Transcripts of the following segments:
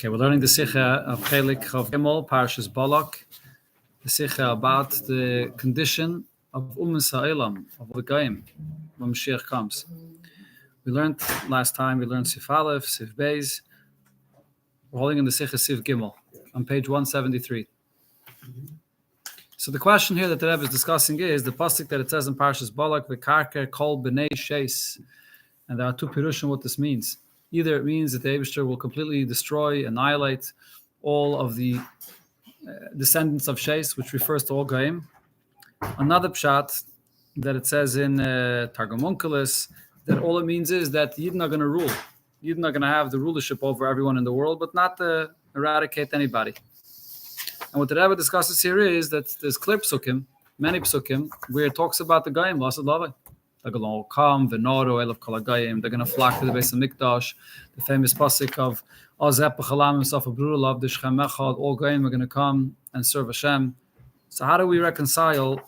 Okay, we're learning the sicha of Chelik of Gimel, Parshas Balak, the sicha about the condition of Ha'olam, of the Goyim, when Mashiach comes. We learned last time, Sif Aleph, Sif Beis. We're holding in the sicha Sif Gimel, on page 173. So the question here that the Rebbe is discussing is the pasuk that it says in Parshas Balak, V'karker kol b'nei sheis. And there are two pirushim what this means. Either it means that the Eibishter will completely destroy, annihilate all of the descendants of Sheis, which refers to all Goyim. Another pshat that it says in Targum Onkelos, that all it means is that Yidden are going to rule. Yidden are going to have the rulership over everyone in the world, but not to eradicate anybody. And what the Rebbe discusses here is that there's clear psukim, many psukim, where it talks about the Goyim, Lasad Lavai. They're going to come, Venoro, Elav Kol HaGoyim. They're going to flock to the Beis HaMikdash. The famous pasuk of Ozep B'chalam Himself Abrulav, the Shechem Echad. All Goyim are going to come and serve Hashem. So how do we reconcile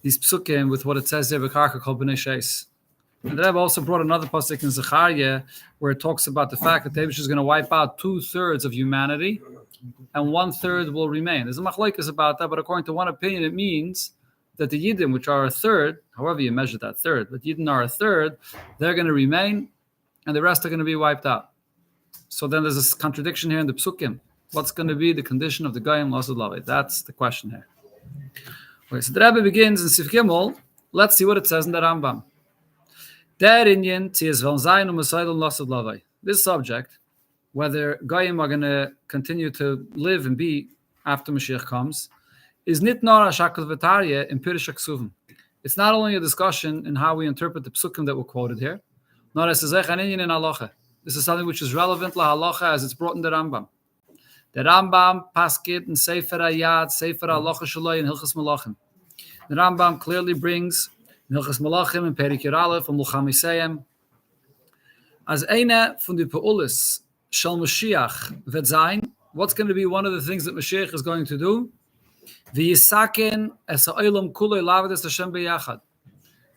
these psukim with what it says there, V'karka Kol B'nei Sheis? And the Rebbe also brought another pasuk in Zechariah where it talks about the fact that David is going to wipe out 2/3 of humanity and 1/3 will remain. There's a machlokes about that, but according to one opinion, it means that the Yidden, which are a third, however you measure that third, but Yidden are a third, they're going to remain, and the rest are going to be wiped out. So then there's this contradiction here in the Psukim. What's going to be the condition of the Goyim Lasad Lavai? That's the question here. Okay, so the Rebbe begins in Sif Gimel. Let's see what it says in the Rambam. Der Inyan ties vel zayin u'mesaydel Lasad Lavai. This subject, whether Goyim are going to continue to live and be after Mashiach comes, is nit nor a shakal v'tarye in Pirish HaKsuvim. It's not only a discussion in how we interpret the psukim that were quoted here, nor as in halacha. This is something which is relevant la halacha as it's brought in the Rambam. The Rambam paskid in Sefer Hayad, Sefer Halacha Shaloi, in Hilchas Malachim. The Rambam clearly brings in Hilchas Malachim and Perik Yud Aleph and Mulcham Yisayim as eine von the peulis shel moshiach vet zayin. What's going to be one of the things that Mashiach is going to do? He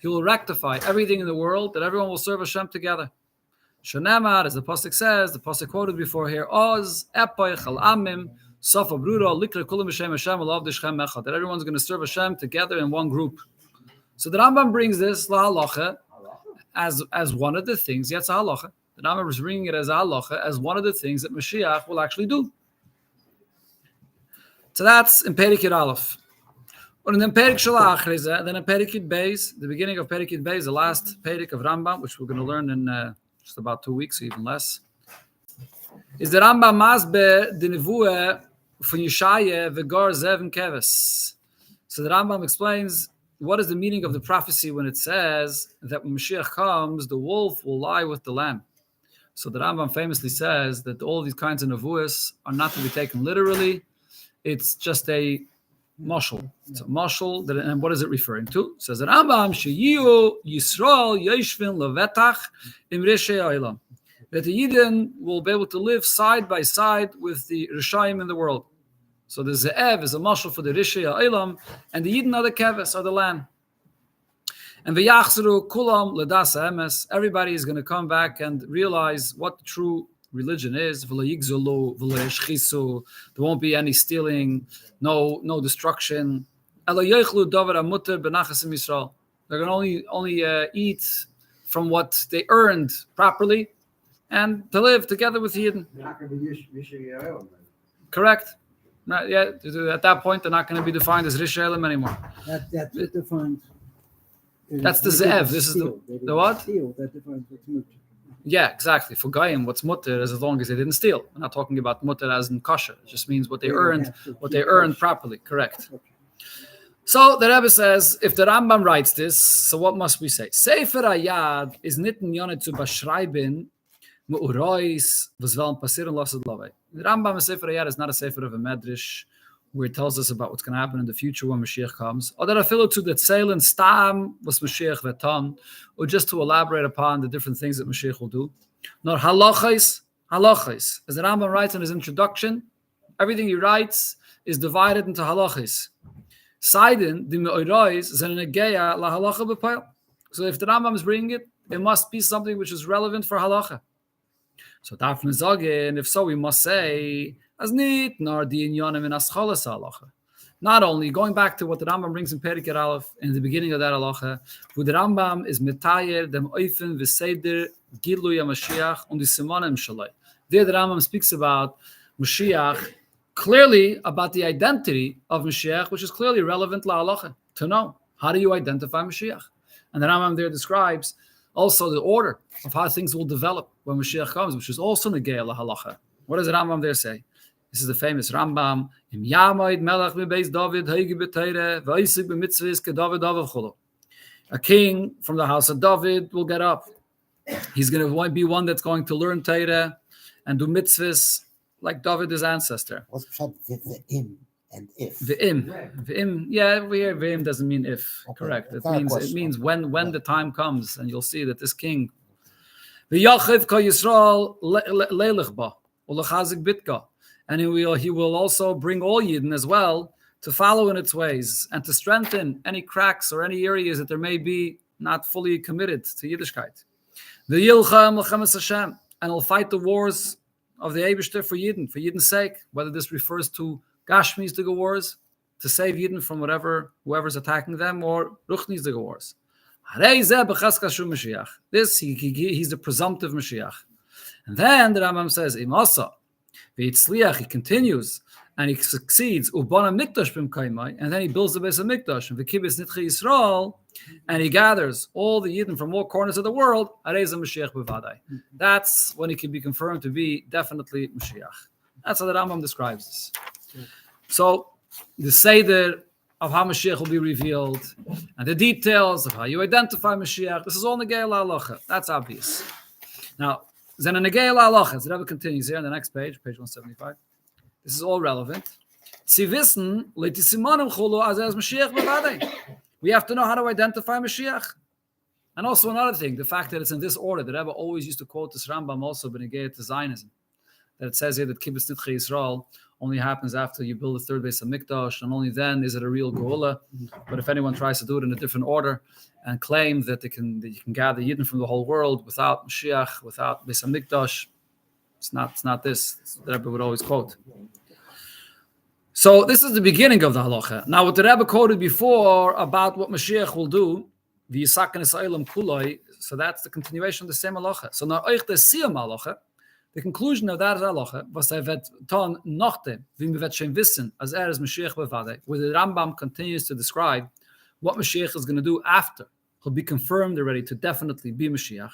will rectify everything in the world, that everyone will serve Hashem together. Shonamar, as the pasuk says, the pasuk quoted before here, Oz epoich al amim sofa bruda likra kulam b'shem Hashem alav d'shchem echad, that everyone's going to serve Hashem together in one group. So the Rambam brings this la halacha as one of the things. Yes, a halacha. The Rambam is bringing it as a halacha as one of the things that Mashiach will actually do. So that's in Perik Yud Aleph. And then Perik Shalach, then in Perik Yud Beis, the beginning of Perik Yud Beis, the last Perik of Rambam, which we're going to learn in just about 2 weeks, or even less, is the Rambam Masbe the Nevuah from Yeshaya V'gar Zev and Keves. So the Rambam explains what is the meaning of the prophecy when it says that when Mashiach comes, the wolf will lie with the lamb. So the Rambam famously says that all these kinds of nevuahs are not to be taken literally. It's just a mashal. It's a mashal, and what is it referring to? It says that Rambam sheyiu Yisrael yeshvin levetach im rishei ha'olam, that the Yidden will be able to live side by side with the Rishayim in the world. So the Ze'ev is a mashal for the rishei ha'olam, and the Yidden are the keves, are the lamb. And v'yachzeru kulam ledas ha'emes, everybody is going to come back and realize what the true religion is. There won't be any stealing, no destruction. They're going to only eat from what they earned properly and to live together with Yidden. Correct. Not yet. At that point, they're not going to be defined as Rish Elam anymore. That's defined. That's the Ze'ev. This is the what? That defines what's mutter. Yeah, exactly. For Goyim, what's mutter is as long as they didn't steal. We're not talking about mutter as in kosher. It just means what they earned properly. Correct. Okay. So the Rebbe says, if the Rambam writes this, so what must we say? Sefer Hayad is nitten yonet zu beschreiben me'urois was weln passieren lasad lavai. The Rambam Sefer Hayad is not a sefer of a medrash where it tells us about what's going to happen in the future when Mashiach comes, or that afilo to that seilen stam was Mashiach vetan, or just to elaborate upon the different things that Mashiach will do. Nor halachais. As the Rambam writes in his introduction, everything he writes is divided into halachis. Seiden the me'orais zenegeya la halacha b'poil. So if the Rambam is bringing it, it must be something which is relevant for halacha. So darf man sagen, if so, we must say, as nit nor di inyanim in aschalas halacha. Not only, going back to what the Rambam brings in Perikir Aleph, in the beginning of that halacha, who the Rambam is metayer dem oifen v'seder gilui HaMashiach und die simanim shalai. There the Rambam speaks about Mashiach, clearly about the identity of Mashiach, which is clearly relevant la halacha, to know how do you identify Mashiach. And the Rambam there describes also the order of how things will develop when Mashiach comes, which is also negei la halacha. What does the Rambam there say? This is the famous Rambam. Im Yamaid Melech bebeis David heige beteire v'isig b'mitzvahs ke David cholo. A king from the house of David will get up. He's going to be one that's going to learn Torah and do mitzvahs like David, his ancestor. What's the im and if? V'im. Yeah, we hear v'im doesn't mean if. Okay. Correct. It means when the time comes, and you'll see that this king v'yachiv ka Yisrael leilech ba u'lechazik bitka. And he will also bring all Yidden as well to follow in its ways and to strengthen any cracks or any areas that there may be not fully committed to Yiddishkeit. The Yilchem L'chemes Hashem, and he'll fight the wars of the Eibishter for Yidden's sake, whether this refers to Gashmisdige wars, to save Yidden from whoever's attacking them, or Ruchnisdige wars. This, he's the presumptive Mashiach. And then the Rambam says, Imasa, he continues and he succeeds. And then he builds the base of Mikdash and V'kibis Nitchi Yisrael, and he gathers all the Yidden from all corners of the world. That's when he can be confirmed to be definitely Mashiach. That's how the Rambam describes this. So the Seder of how Mashiach will be revealed and the details of how you identify Mashiach, this is all negei halacha. That's obvious. Now, Then in negei halacha, the Rebbe continues here on the next page, page 175. This is all relevant. Sie wissen, leitisimanim chulu as Mashiach bevadei. We have to know how to identify Mashiach. And also another thing, the fact that it's in this order. The Rebbe always used to quote this Rambam also b'negei to Zionism. That it says here that Kibbutz Nitchei Yisrael only happens after you build the third base of Mikdash, and only then is it a real Geula. But if anyone tries to do it in a different order and claim that you can gather Yidden from the whole world without Mashiach, without base of Mikdash, it's not this. The Rebbe would always quote. So this is the beginning of the halacha. Now, what the Rebbe quoted before about what Mashiach will do, the Yisakan Esailam Kuloi, so that's the continuation of the same halacha. So now, euch the Siyam halacha, the conclusion of that halacha, was wird ton nachdem, wie wir wird schon wissen, as is Mashiach bevadei, where the Rambam continues to describe what Mashiach is going to do after he'll be confirmed already to definitely be Mashiach,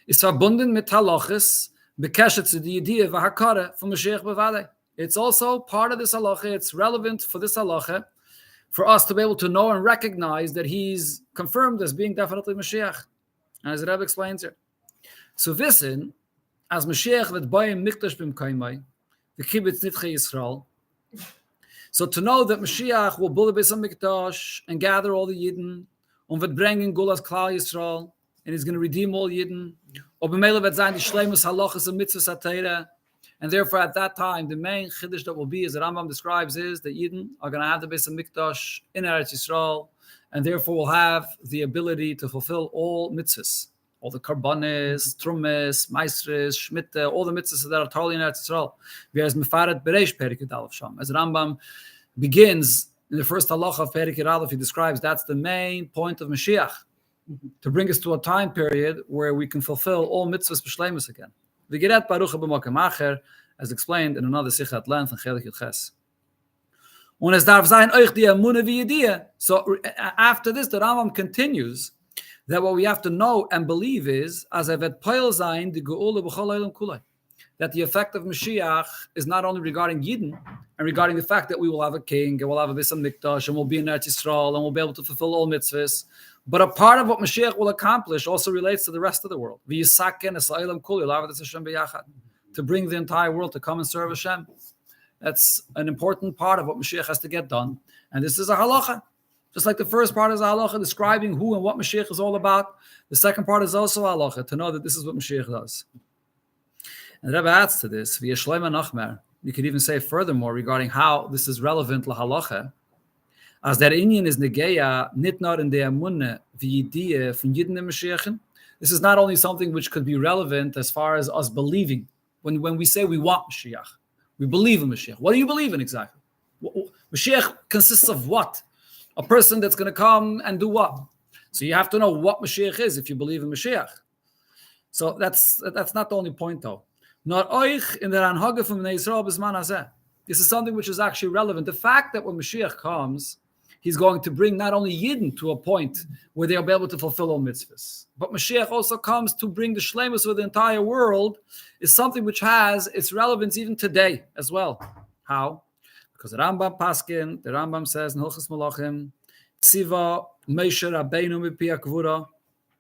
is verbunden mit halachas, bekeshet zu die idea v'hakara from Mashiach bevadei. It's also part of this halacha. It's relevant for this halacha for us to be able to know and recognize that he's confirmed as being definitely Mashiach. And as the Rebbe explains here. So wissen, as Mashiach wird bayim mikdash bim kaimai, the kibbutz nitchei Yisrael. So to know that Mashiach will build a base of mikdash and gather all the Yidden, und wird bringen gulas klal Yisrael, and he's going to redeem all Yidden. Ob b'meila wird sein die shleimus halachas and mitzvahs hatera. And therefore, at that time, the main chiddush that will be, as the Rambam describes, is that Yidden are going to have the base of mikdash in Eretz Yisrael, and therefore will have the ability to fulfill all mitzvahs, all the karbanes, trumes, maisres, shmitte, all the mitzvahs that are totally in Eretz Yisrael. Whereas mefaret bereish Perikid Aleph Sham, as the Rambam begins in the first halacha of Perikid Aleph, he describes that's the main point of Mashiach, to bring us to a time period where we can fulfill all mitzvahs b'shleimus again. The Geret Baruch b'Mokem Acher, as explained in another sicha at length in Chelik Yud Ches. Und es darf sein euch die Emunah v'Yediyah. So after this, the Rambam continues that what we have to know and believe is, as evet poil sein die Geula b'chol olam kulai, that the effect of Mashiach is not only regarding Yidden and regarding the fact that we will have a king and we'll have a Beis Hamikdash and we'll be in Eretz Yisrael and we'll be able to fulfill all mitzvahs, but a part of what Mashiach will accomplish also relates to the rest of the world. To bring the entire world to come and serve Hashem. That's an important part of what Mashiach has to get done. And this is a halacha. Just like the first part is a halacha describing who and what Mashiach is all about, the second part is also a halacha, to know that this is what Mashiach does. And the Rebbe adds to this, you could even say furthermore regarding how this is relevant la halacha, as der Inyan is negeya nit nur in der Munne wie die von Yidden im Mashiach, this is not only something which could be relevant as far as us believing. When we say we want Mashiach, we believe in Mashiach. What do you believe in exactly? Mashiach consists of what? A person that's going to come and do what? So you have to know what Mashiach is if you believe in Mashiach. So that's not the only point though. Not oich in the Ranhage from Israel bisman hazeh. This is something which is actually relevant. The fact that when Mashiach comes, he's going to bring not only Yidden to a point where they'll be able to fulfill all mitzvahs, but Mashiach also comes to bring the shleimus of the entire world, is something which has its relevance even today as well. How? Because the Rambam says in Hilchos Malachim, Tziva Moshe Rabbeinu mipi hakvura.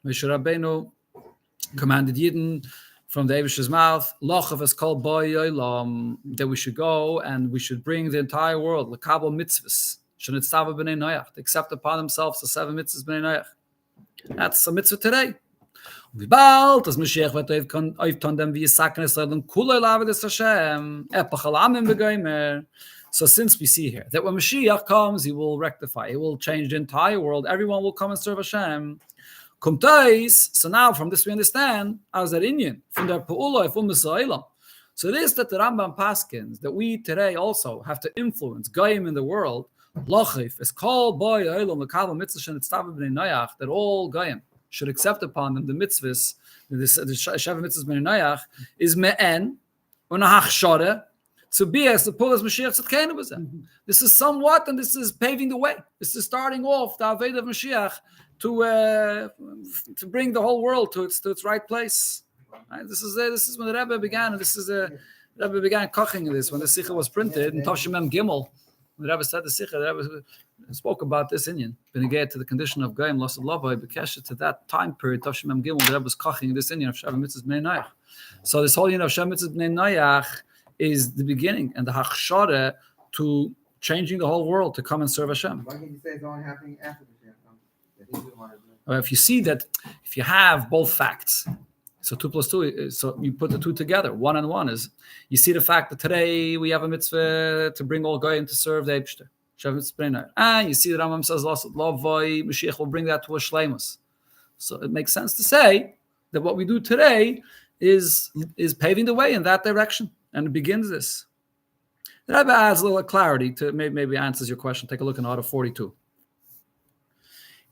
Moshe Rabbeinu commanded Yidden from the Eivish's mouth, Lochav is called Boy that we should go and we should bring the entire world, L'kabel mitzvahs, Shenitzava b'nei Noach, to accept upon themselves the 7 mitzvahs b'nei Noach. That's a mitzvah today. V'bald, as Mashiach v'toiv oivton dem v'yisaken esledem kulei lavedes Hashem, epach alamim v'goymer. So since we see here that when Mashiach comes, he will rectify, he will change the entire world, everyone will come and serve Hashem. So now from this we understand as that Indian from the Pa'ula from Messiah. So it is that the Rambam paskins that we today also have to influence Goyim in the world. Lochif is called by Olam L'Kabel Mitzvah Shenitzava b'nei Noach, that all Goyim should accept upon them the mitzvahs, the Sheva mitzvahs b'nei Noach is me'en unahachshore to be as the Pulas Mashiach Tzedkenu b'zeh. This is somewhat, and this is paving the way. This is starting off the Aved of Mashiach to bring the whole world to its right place. Right? This is when the Rebbe began, and this is the Rebbe began koching in this when the sicha was printed in Toshimem Gimel. When the Rebbe said the sicha, the Rebbe spoke about this Inyan, beneged to the condition of Goyim lost Lavai, Bekesha to that time period. Toshimem Gimel, the Rebbe was koching this Inyan of Sheva Mitzvahs Bnei Noach. So this whole Inyan of Sheva Mitzvahs Bnei Noach is the beginning and the hachshara to changing the whole world to come and serve Hashem. Why can't you say it's only happening after the Mashiach comes? If you see that, if you have both facts, so 2 plus 2, so you put the 2 together. 1 and 1 is, you see the fact that today we have a mitzvah to bring all Goyim to serve the Eibshter. And you see that Rambam says, Lavoi, Mashiach will bring that to a shleimus. So it makes sense to say that what we do today is paving the way in that direction. And it begins this. The Rebbe adds a little clarity to maybe answers your question. Take a look in Order 42.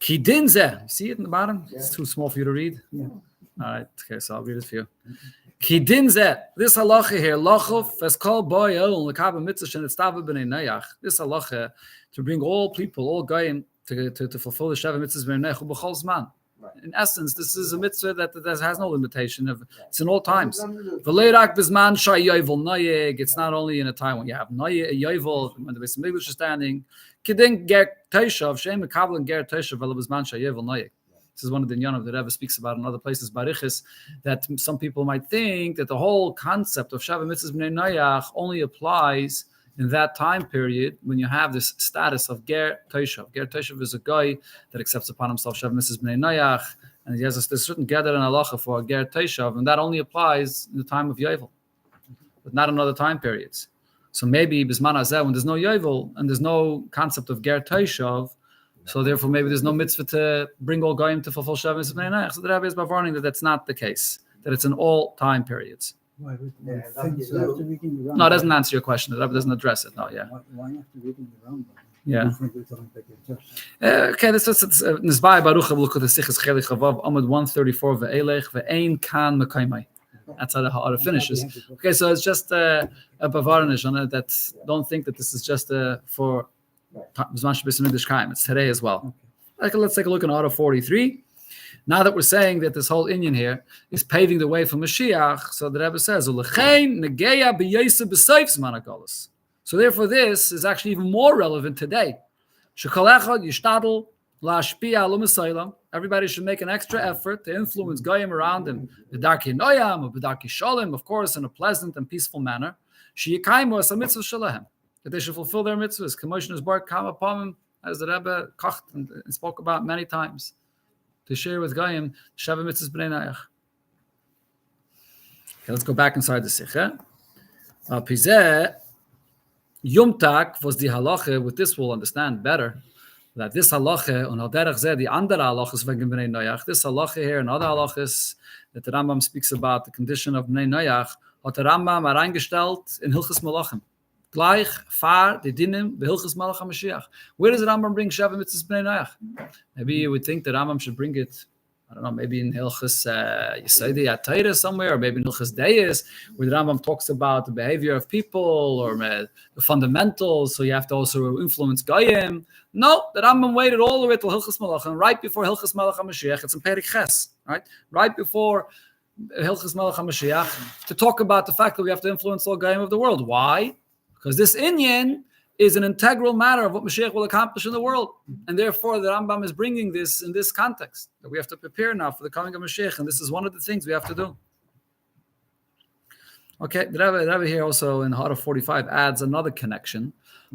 Ki din zeh. You see it in the bottom? Yeah. It's too small for you to read? Yeah. All right. Okay, so I'll read it for you. Ki din zeh. This halacha here, lochov es kol boy el l'kabel mitzvah shenitzava b'nei Noach. This halacha to bring all people, all goyim, to fulfill the Sheva mitzvahs b'nei Noach b'chol zman. In essence, this is a mitzvah that has no limitation. It's in all times. It's not only in a time when you have yovel, when the Beis Hamikdash is standing. This is one of the Inyanim that Rebbe speaks about in other places, Barichis, that some people might think that the whole concept of Sheva Mitzvahs Bnei Noach only applies in that time period when you have this status of Ger Toshav. Ger Toshav is a guy that accepts upon himself Sheva Mitzvahs Bnei Noach, and he has a certain gather in halacha for a Ger Toshav, and that only applies in the time of Yovel, but not in other time periods. So maybe Bisman Hazeh, when there's no Yovel and there's no concept of Ger Toshav, so therefore maybe there's no mitzvah to bring all Goyim to fulfill Sheva Mitzvahs Bnei Noach. So the Rebbe is warning that that's not the case, that it's in all time periods. Why would one think so after reading the Rambam? No, it doesn't answer your question. The Rebbe doesn't address it. No, yeah. Why after reading the Rambam? Yeah. You think we're talking about the Josh? Okay, this is Nizbai Baruch Abluchot Sichas Chelik Chavav Amud 134 ve'elech ve'ein kan mekaymai. That's how it finishes. Okay, so it's just a bavarnish on it. That don't think that this is just for Zman Shabbos English Kaim. It's today as well. Okay, let's take a look in Order 43. Now that we're saying that this whole Inyan here is paving the way for Mashiach, so the Rebbe says, so therefore this is actually even more relevant today. Everybody should make an extra effort to influence Goyim around him, b'darkei noyam or b'darkei shalom, of course, in a pleasant and peaceful manner. That they should fulfill their mitzvahs. Commotion bar come upon him, as the Rebbe kocht and spoke about many times, to share with Goyim Sheva Mitzvahs Bnei Noach. Okay, let's go back inside the sicha. Pizeh Yom Tak was the halacha. With this, we'll understand better. that this halacha and al derech zeh the andere halachas wegen Bnei Noach, this halacha here and other halachas that the Rambam speaks about the condition of Bnei Noach, hat der Rambam reingestellt in Hilchas Malachim. Gleich far the dinim the Hilchas Malach HaMashiach. Where does the Rambam bring Sheva Mitzvahs Bnei Noach? Maybe you would think the Rambam should bring it, I don't know, maybe in Hilchas Yesodei HaTorah somewhere, or maybe in Hilchas Deis, where the Rambam talks about the behavior of people or the fundamentals, so you have to also influence Goyim. No, the Rambam waited all the way till Hilchas Malachim, right before Hilchas Malach HaMashiach. It's in Perek Ches, right? Right before Hilchas Malach HaMashiach, to talk about the fact that we have to influence all Goyim of the world. Why? Because this inyan is an integral matter of what Mashiach will accomplish in the world. And therefore, the Rambam is bringing this in this context, that we have to prepare now for the coming of Mashiach, and this is one of the things we have to do. Okay, the Rebbe here also in Hara 45 adds another connection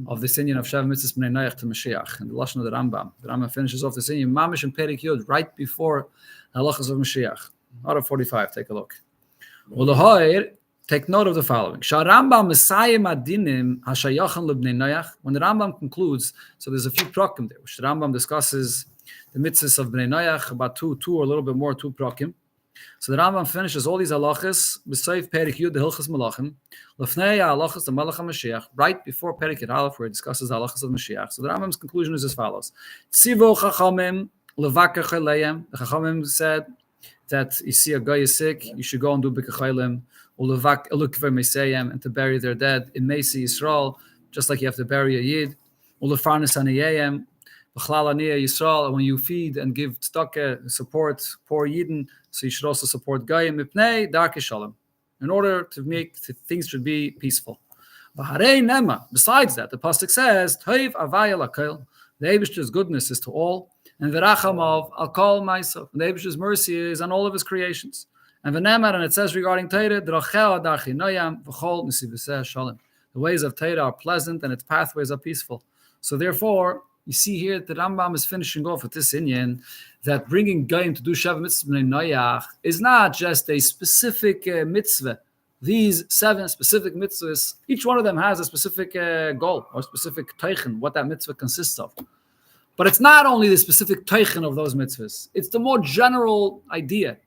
of this inyan of Sheva Mitzvahs Bnei Noach to Mashiach, and the Lashon of the Rambam. The Rambam finishes off this inyan, Mamish and Perek Yud, right before halachas of Mashiach. Hara 45, take a look. Take note of the following. When the Rambam concludes, so there's a few prakim there, which the Rambam discusses the mitzvahs of Bnei Noach, about two or a little bit more, two prakim. So the Rambam finishes all these halachas, b'seif Perek Yud, the Hilchas Malachim, lefnei halachas, the Malach HaMashiach, right before Perek Yud Aleph, where it discusses the halachas of Mashiach. So the Rambam's conclusion is as follows. Tzivo chachamim levaker chaleim. The chachamim said that you see a guy is sick, you should go and do b'kachaylim, and to bury their dead in Mesi Yisrael, just like you have to bury a Yid. And when you feed and give tzedakah, support poor Yidden, so you should also support Goyim in order to make things should be peaceful. Besides that, the pasuk says, the Eibishter's goodness is to all, and V'rachamav al kol ma'asav, the Eibishter's mercy is on all of his creations. And it says regarding Torah, the ways of Torah are pleasant and its pathways are peaceful. So therefore, you see here that the Rambam is finishing off with this inyan that bringing Goyim to do Sheva Mitzvahs Bnei Noach is not just a specific mitzvah. These 7 specific mitzvahs, each one of them has a specific goal or specific teichen, what that mitzvah consists of. But it's not only the specific teichen of those mitzvahs, it's the more general idea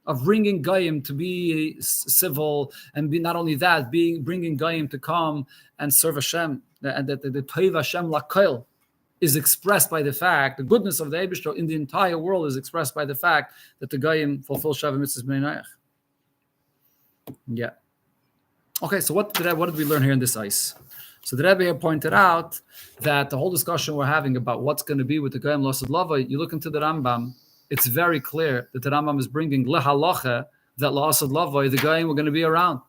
of bringing Goyim to be civil, and be not only that, bringing Goyim to come and serve Hashem, and that the Toiv Hashem Lakol is expressed by the fact, the goodness of the Eibishter in the entire world is expressed by the fact that the Goyim fulfill Sheva Mitzvahs Bnei Noach. Yeah. Okay, so what did we learn here in this ice? So the Rebbe here pointed out that the whole discussion we're having about what's going to be with the Goyim L'Asad Lava, you look into the Rambam, it's very clear that the Rambam is bringing lehalacha that la'asad lavoi, the Goyim are going to be around.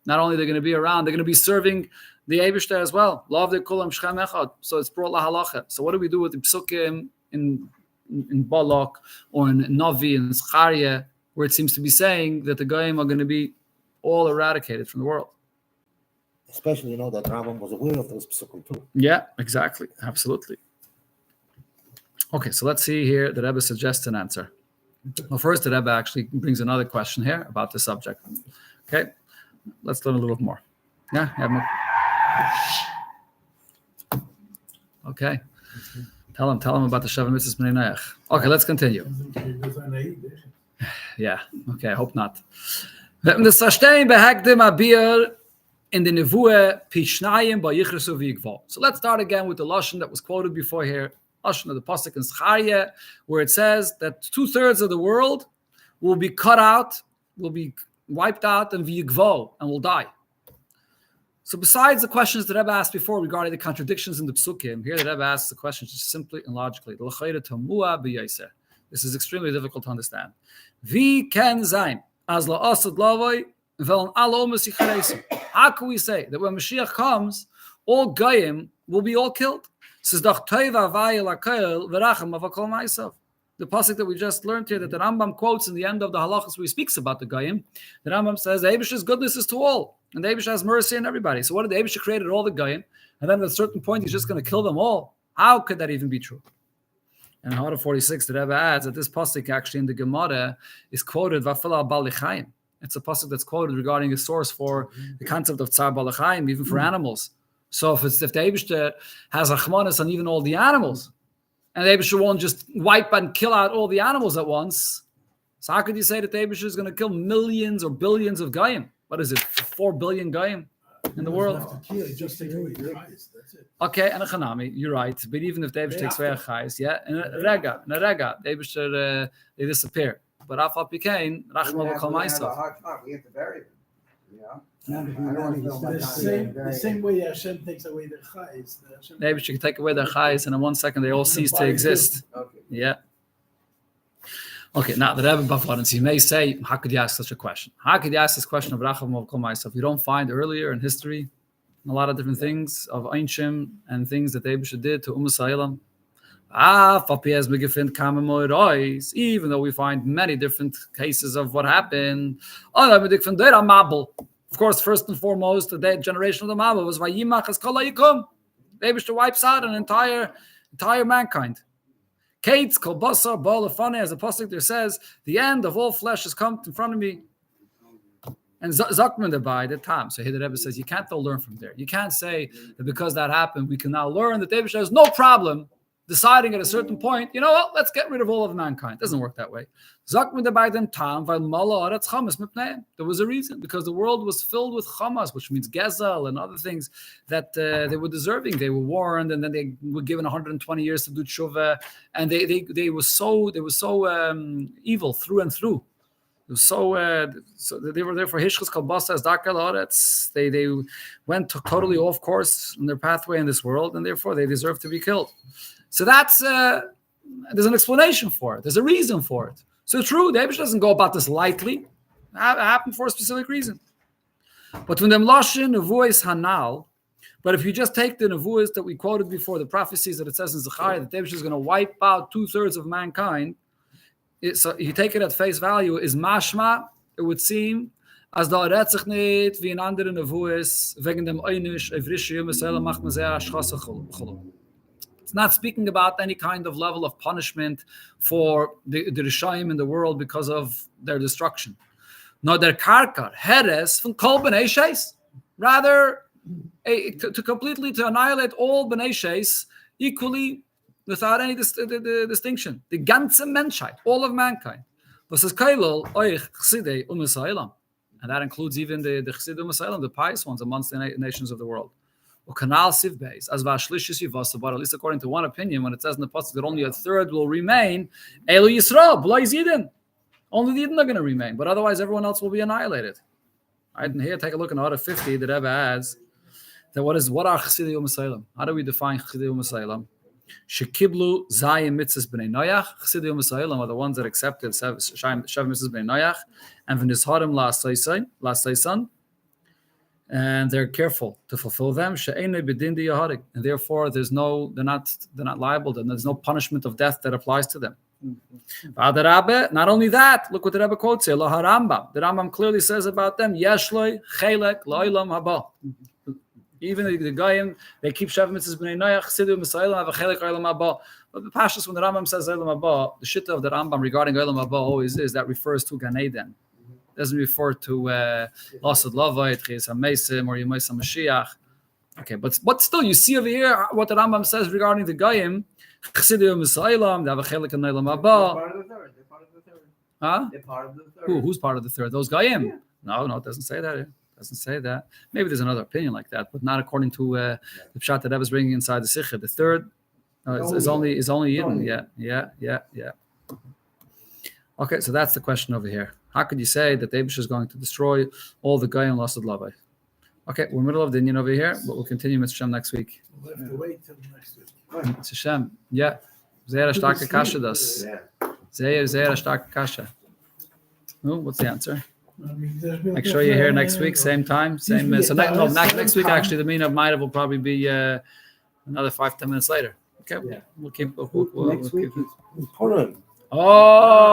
Not only they're going to be around, they're going to be serving the Eibishter as well. Lav de kulam shchem echad. So it's brought lahalacha. So what do we do with the psukim in Balak or in Navi and Zechariah, where it seems to be saying that the Goyim are going to be all eradicated from the world? Especially, that Rambam was aware of those psukim too. Yeah, exactly. Absolutely. Okay, so let's see here. The Rebbe suggests an answer. Well, first, the Rebbe actually brings another question here about the subject. Okay, let's learn a little more. Yeah, okay. Tell him about the Sheva Mitzvahs Bnei Noach. Okay, let's continue. Yeah, okay, I hope not. In the So let's start again with the lashon that was quoted before here. Lashon of the pasuk in Zechariah, where it says that 2/3 of the world will be cut out, will be wiped out, and v'yigvo, and will die. So besides the questions that Rebbe asked before regarding the contradictions in the psukim, here the Rebbe asks the question just simply and logically. This is extremely difficult to understand. Vi ken zayin as la'asad lavoi v'al al omes yicharesim. How can we say that when Mashiach comes, all Goyim will be all killed? Says the pasuk that we just learned here, that the Rambam quotes in the end of the halachas where he speaks about the Goyim. The Rambam says the Eibishter's goodness is to all, and the Eibishter has mercy on everybody. So what did the Eibishter created all the Goyim, and then at a certain point he's just going to kill them all? How could that even be true? And in Hara 46, the Rebbe adds that this pasuk actually in the Gemara is quoted Vafila Balichaim. It's a pasuk that's quoted regarding a source for the concept of Tsar Balichaim, even for animals. So if the Eibishter has Rachmanis on even all the animals, and the Eibusher won't just wipe and kill out all the animals at once. So how could you say that the Eibusher is going to kill millions or billions of Goyim? What is it, 4 billion Goyim in the world? Just take away your eyes. That's it. Okay, and a Chanami, you're right. But even if the Eibusher takes away a chayes, yeah, in a rega, the Eibusher, they disappear. But Afal Pikain, Rachma will call myself. We have to bury them. Yeah. The same way Hashem takes away their chayes. The Eibusher can take away their chayes, and in 1 second they all cease to exist. Okay. Yeah. Okay, now the Rebbe Bafladens, you may say, how could you ask such a question? How could you ask this question of Racham will call myself? You don't find earlier in history a lot of different things of Einshim and things that the Eibusher did to Sa'ilam. Even though we find many different cases of what happened. Of course, first and foremost, the generation of the Mabel was Vayimach as Kol Hayikum. The Eibusher wipes out an entire mankind. Kates Kol Basar Bal Lefane, as the pasuk there says, the end of all flesh has come in front of me. And Zakman Dabai, the time. So here the Rebbe says, you can't though learn from there. You can't say that because that happened, we can now learn that the Eibusher has no problem deciding at a certain point, you know what, let's get rid of all of mankind. It doesn't work that way. There was a reason, because the world was filled with chamas, which means gezel and other things that they were deserving. They were warned, and then they were given 120 years to do tshuva, and they were so evil through and through. It was so they were there for hishchus kalbasa as dakar la'aretz. They went totally off course in their pathway in this world, and therefore they deserve to be killed. So that's there's an explanation for it. There's a reason for it. So true, the Eibusher doesn't go about this lightly. It happened for a specific reason. But when the Mlashin Nevuos Hanal, but if you just take the Nevuos that we quoted before, the prophecies that it says in Zechariah that the Eibusher is going to wipe out 2/3 of mankind, so you take it at face value, is mashma, it would seem, as da retzich nit wie in andere Nevuos wegen dem einisch evrische Yom macht man sehr schchasse chulu. It's not speaking about any kind of level of punishment for the Rishayim in the world because of their destruction. No, their karkar, heres from kol b'nei sheis. Rather, to completely to annihilate all b'nei sheis equally without any distinction. The ganze Menschheit, all of mankind. Was says kailol oich chsidei u'mesailam, and that includes even the chsidei u'mesailam, the pious ones amongst the nations of the world. Kanal siv beis as vashlishis yivasa, but at least according to one opinion, when it says in the pasuk that only 1/3 will remain, Elu Yisrael, b'lo Yidin, only the Yidin are going to remain, but otherwise everyone else will be annihilated. All right, and here take a look in order 50. The Rebbe adds that what are chsidei u'mesailam? How do we define chsidei u'mesailam? Shekiblu zayim mitzvahs b'nei noyach. Chsidei u'mesailam are the ones that accepted shav mitzvahs b'nei noyach, and v'nisharim la'asaysan. And they're careful to fulfill them. And therefore, they're not liable. Then there's no punishment of death that applies to them. Not only that, look what the Rebbe quotes here. The Rambam clearly says about them, Yeshloi chelek lo'ilam haba. Even the Goyim, they keep shav mitzvahs b'nei noyach, chsidei u'mesailam have a chelek lo'ilam haba. But the Pashas, when the Rambam says o'ilam haba, the shitta of the Rambam regarding o'ilam haba always is that refers to Gan Eden. Doesn't refer to Lasad Lavait, Chiyas HaMeisim, or Yemais HaMoshiach. Okay, but still, you see over here what the Rambam says regarding the Goyim. Chsidei u'mesailam, they have a chelek in o'ilam haba. They're part of the third. Huh? They're part of the third. Who's part of the third? Those Goyim? Yeah. No, it doesn't say that. It doesn't say that. Maybe there's another opinion like that, but not according to the pshat that I was bringing inside the sicha. The third is only Yidden. Yeah. Okay, so that's the question over here. How could you say that the Eibusher is going to destroy all the Goyim Lasad Lavai? Okay, we're in the middle of the Inyan over here, but we'll continue with Hashem next week. We'll have to wait till next week. It's Hashem. Yeah. Sehr starke Kasha das. Sehr starke Kasha. Oh, what's the answer? Make sure you're here next week, same time, same. So next week, actually, the meeting of Ma'ariv will probably be another 5-10 minutes later. Okay, we'll keep. Next week is Purim. Oh.